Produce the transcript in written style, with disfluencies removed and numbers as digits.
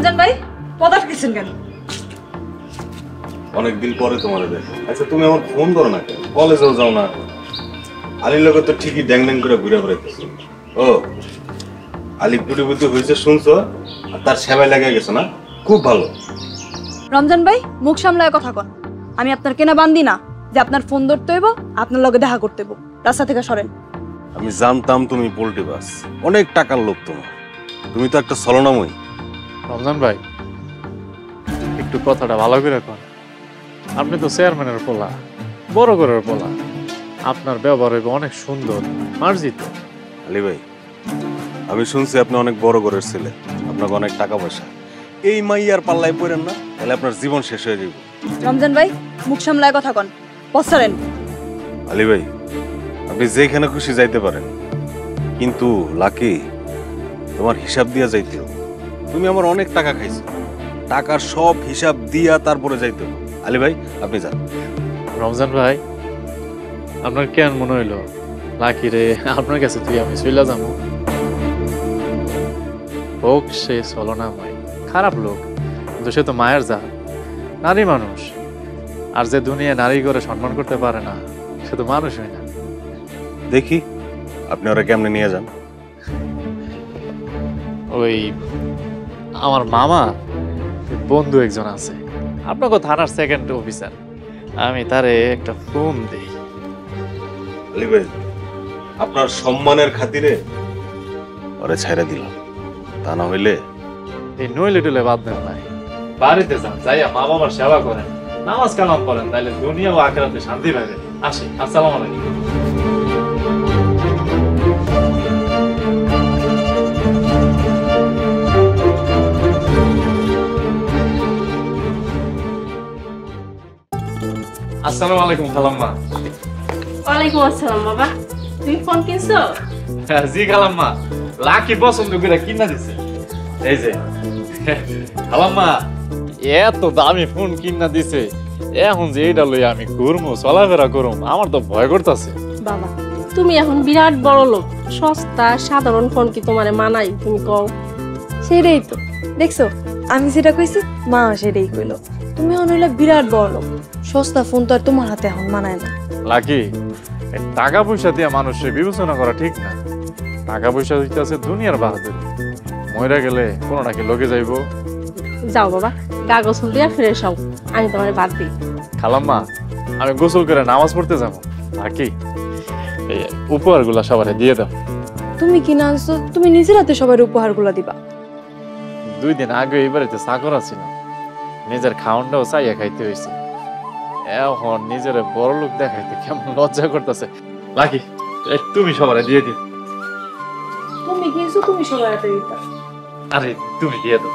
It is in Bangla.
রমজান ভাই পদ আটকেছেন কেন? অনেকদিন পরে তোমার দেখো। আচ্ছা তুমি আমার ফোন ধরো না কেন? কলেজেও যাও না, আলীর লোক তো ঠিকই ড্যাং ড্যাং করে ঘুরে বেড়াইতেছে। ও আলী কুটিপুটি হয়েছে শুনছো, আর তার সেবায় লেগে গেছে না? খুব ভালো। রমজান ভাই মুখ সামলায় কথা কন। আমি আপনার কেনা বান্দি না যে আপনার ফোন ধরতে হইব, আপনার লগে দেখা করতে হইব। রাস্তা থেকে সরেন। আমি জানতাম তুমি পোল্ট্রি বাস, অনেক টাকার লোক তোমার। তুমি তো একটা ছলনাময়ী। রমজান ভাই একটু কথাটা ভালো করে রাখুন। আপনি তো চেয়ারম্যানের পোলা, বড় ঘরের পোলা, আপনার ব্যবহার হইব অনেক সুন্দর, মার্জিত। আলী ভাই আমি শুনছি আপনি অনেক বড় ঘরের ছেলে, আপনাকে অনেক টাকা পয়সা। এই মাইয়ার পাল্লায় পড়েন না, তাহলে আপনার জীবন শেষ হয়ে যাবে। রমজান ভাই মুখ সামলায় কথা কন, পথ সরেন। আলী ভাই আপনি যেখানে খুশি যাইতে পারেন, কিন্তু লাকি তোমার হিসাব দিয়া যাইতে হবে। তুমি আমার অনেক টাকা খাইছো, টাকার সব হিসাব দিয়া তারপরে যাইতে হবে। আলী ভাই আপনি যান। রমজান ভাই আপনার কেন মনে হইলো লাকি রে আপনার কাছে তুই আমি চইলা যাবো? হোক সে ছলনাময়, খারাপ লোক, কিন্তু সে তো মায়ের জাত, নারী মানুষ। আর যে দুনিয়া নারী করে সম্মান করতে পারে না, সে তো মানুষ হয় না। দেখি আপনি ওরা কেমনে নিয়ে যান। ওই আমার মামা বন্ধু একজন আছে, আপনাকে থানার সেকেন্ড অফিসার, আমি তারে একটা ফোন দিই। আলী ভাই আপনার সম্মানের খাতিরে ওরে ছাইরা দিলাম, তা না হইলে এই নইলে টইলে বাদ দেন নাই, বাড়িতে যান, যাইয়া মা বাবার সেবা করেন, নামাজ কালাম করেন, তাইলে দুনিয়া ও আখিরাতে শান্তি পাবে। আসি, আসসালামু আলাইকুম। আসসালামু আলাইকুম খালাম্মা। ওয়ালাইকুম আসসালাম বাবা, তুমি ফোন কিনছো? জি খালাম্মা, লাকি পছন্দ করে কিনা দিছে। এই যে খালাম্মা এত দামি ফোন কিনা দিছে, এখন যে এইটা লই আমি ঘুরমু চলাফেরা করুম, আমার তো ভয় করতেছে। বাবা তুমি এখন বিরাট বড় লোক, সস্তা সাধারণ ফোন কি তোমারে মানাই? তুমি কও। সেটাই তো দেখছো, আমি যেটা কইছি মা সেটাই কইলো। তুমি হইলে বিরাট বড় লোক, সস্তা ফোন তো আর তোমার হাতে এখন মানায় না। লাকি টাকা পয়সা দিয়ে মানুষের বিবেচনা করা ঠিক না। টাকা পয়সা দিতেছে দুনিয়ার বাহাদুরি, মইরা গেলে কোনো নাকি লোকে যাইবো। যাও বাবা, গা গোসল দিয়া ফ্রেশ হও, আমি তোমারে বাদ দিই। খালাম্মা আমি গোসল করে নামাজ পড়তে যাবো, লাকি এই উপহারগুলা সবার দিয়ে দাও। তুমি কিনা আনছো, তুমি নিজের হাতে সবার উপহারগুলো দিবা। 2 দিন আগে এই বাড়িতে চাকর ছিল, নিজের খাওয়ানটাও চাইয়া খাইতে হয়েছে, এখন নিজের বড় লোক দেখাইতে কেমন লজ্জা করতেছে। লাকি তুমি সবার দিয়ে দিও। তুমি কিছু তুমি সবার হাতে দিবা। আরে তুমি দিয়ে দাও।